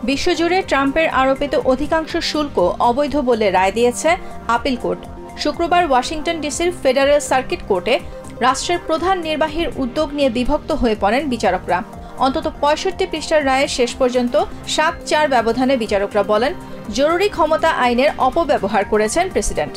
বিশ্বজুড়ে ট্রাম্পের আরোপিত অধিকাংশ শুল্ক অবৈধ বলে রায় দিয়েছে আপিল কোর্ট। শুক্রবার ওয়াশিংটন ডিসির ফেডারেল সার্কিট কোর্টে রাষ্ট্রের প্রধান নির্বাহীর উদ্যোগ নিয়ে বিভক্ত হয়ে পড়েন বিচারকরা। অন্তত ৬৫ পৃষ্ঠার রায়ে শেষ পর্যন্ত ৭-৪ ব্যবধানে বিচারকরা বলেন, জরুরি ক্ষমতা আইনের অপব্যবহার করেছেন president.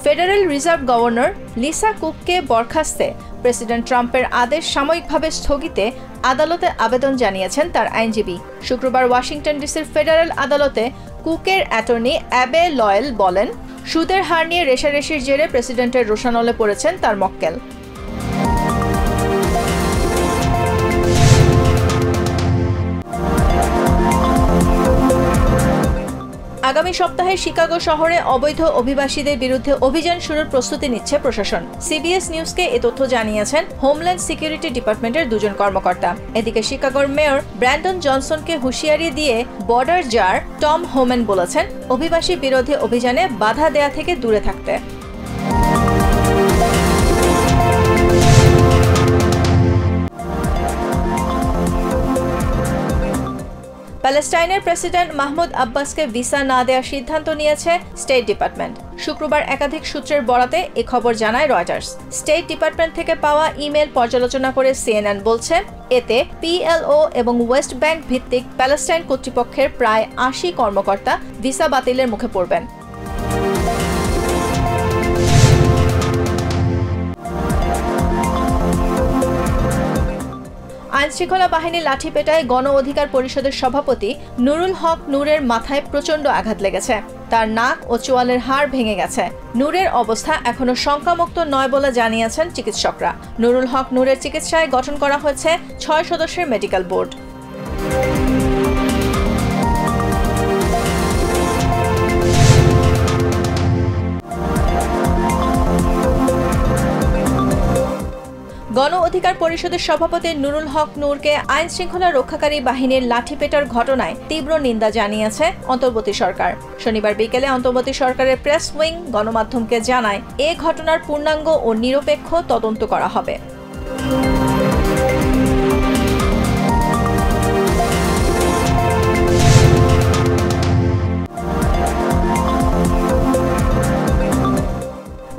Federal reserve governor Lisa কুককে বরখাস্তে প্রেসিডেন্ট ট্রাম্পের আদেশ সাময়িকভাবে স্থগিতে আদালতে আবেদন জানিয়েছেন তার আইনজীবী। শুক্রবার ওয়াশিংটন ডিসির ফেডারেল আদালতে কুকের অ্যাটর্নি অ্যাবে লয়েল বলেন, সুদের হার নিয়ে রেষারেষির জেরে প্রেসিডেন্টের রোষানলে পড়েছেন তার মক্কেল। আগামী সপ্তাহে শিকাগো শহরে অবৈধ অভিবাসীদের বিরুদ্ধে অভিযান শুরুর প্রস্তুতি নিচ্ছে প্রশাসন। সিবিএস নিউজকে এ তথ্য জানিয়েছেন হোমল্যান্ড সিকিউরিটি ডিপার্টমেন্টের দুজন কর্মকর্তা। এদিকে শিকাগোর মেয়র ব্র্যান্ডন জনসনকে হুঁশিয়ারি দিয়ে বর্ডার জার টম হোমেন বলেছেন, অভিবাসী বিরোধী অভিযানে বাধা দেয়া থেকে দূরে থাকতে। প্যালেস্টাইনের প্রেসিডেন্ট মাহমুদ আব্বাসকে ভিসা না দেওয়ার সিদ্ধান্ত নিয়েছে স্টেট ডিপার্টমেন্ট। শুক্রবার একাধিক সূত্রের বরাতে এ খবর জানায় রয়টার্স। স্টেট ডিপার্টমেন্ট থেকে পাওয়া ইমেল পর্যালোচনা করে সিএনএন বলছে, এতে পিএলও এবং ওয়েস্ট ব্যাংক ভিত্তিক প্যালেস্টাইন কর্তৃপক্ষের প্রায় ৮০ কর্মকর্তা ভিসা বাতিলের মুখে পড়বেন। আইনশৃঙ্খলা বাহিনীর লাঠিপেটায় গণ অধিকার পরিষদের সভাপতি নুরুল হক নূরের মাথায় প্রচণ্ড আঘাত লেগেছে। তার নাক ও চোয়ালের হাড় ভেঙে গেছে। নূরের অবস্থা এখনো শঙ্কামুক্ত নয় বলে জানিয়েছেন চিকিৎসকরা। নুরুল হক নূরের চিকিৎসায় গঠন করা হয়েছে ৬ সদস্যের মেডিকেল বোর্ড। গণ অধিকার পরিষদের সভাপতি নুরুল হক নূরকে আইন শৃঙ্খলা রক্ষাকারী বাহিনীর লাঠিপেটার ঘটনায় তীব্র নিন্দা জানিয়েছে অন্তর্বর্তী সরকার। শনিবার বিকেলে অন্তর্বর্তী সরকারের প্রেস উইং গণমাধ্যমকে জানায়, এ ঘটনার পূর্ণাঙ্গ ও নিরপেক্ষ তদন্ত করা হবে।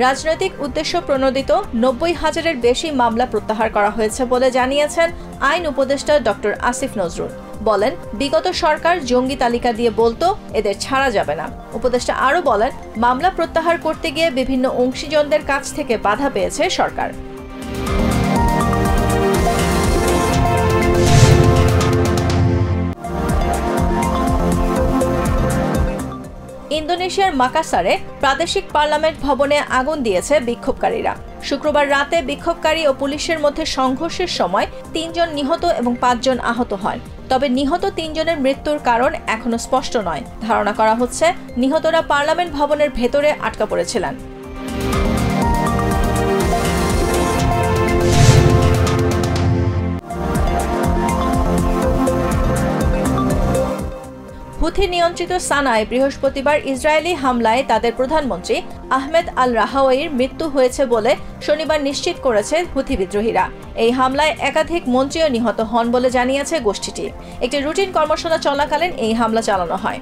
রাজনৈতিক উদ্দেশ্য প্রণোদিত ৯০,০০০-এর বেশি মামলা প্রত্যাহার করা হয়েছে বলে জানিয়েছেন আইন উপদেষ্টা ডক্টর আসিফ নজরুল। বলেন, বিগত সরকার জঙ্গি তালিকা দিয়ে বলতো এদের ছাড়া যাবে না। উপদেষ্টা আরও বলেন, মামলা প্রত্যাহার করতে গিয়ে বিভিন্ন অংশীজনদের কাছ থেকে বাধা পেয়েছে সরকার। ইন্দোনেশিয়ার মাকাসারে প্রাদেশিক পার্লামেন্ট ভবনে আগুন দিয়েছে বিক্ষোভকারীরা। শুক্রবার রাতে বিক্ষোভকারী ও পুলিশের মধ্যে সংঘর্ষের সময় ৩ জন নিহত এবং ৫ জন আহত হয়। তবে নিহত ৩ জনের মৃত্যুর কারণ এখনো স্পষ্ট নয়। ধারণা করা হচ্ছে, নিহতরা পার্লামেন্ট ভবনের ভেতরে আটকা পড়েছিলেন। হুথি নিয়ন্ত্রিত সানায় বৃহস্পতিবার ইসরায়েলি হামলায় তাদের প্রধানমন্ত্রী আহমেদ আল রাহাওয়ির মৃত্যু হয়েছে বলে শনিবার নিশ্চিত করেছে হুথি বিদ্রোহীরা। এই হামলায় একাধিক মন্ত্রীও নিহত হন বলে জানিয়েছে গোষ্ঠীটি। একটি রুটিন কর্মশালা চলাকালীন এই হামলা চালানো হয়।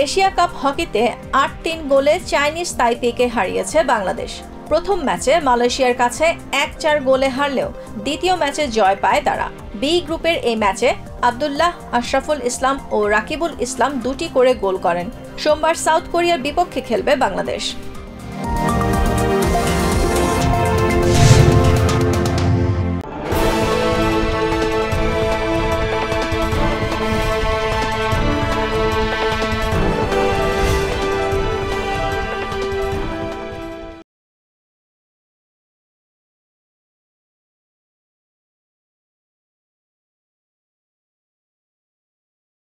এশিয়া কাপ হকিতে ৮-৩ গোলে চাইনিজ তাইপেইকে হারিয়েছে বাংলাদেশ। প্রথম ম্যাচে মালয়েশিয়ার কাছে ১-৪ গোলে হারলেও দ্বিতীয় ম্যাচে জয় পায় তারা। বি গ্রুপের এই ম্যাচে আব্দুল্লাহ, আশরাফুল ইসলাম ও রাকিবুল ইসলাম ২টি করে গোল করেন। সোমবার সাউথ কোরিয়ার বিপক্ষে খেলবে বাংলাদেশ।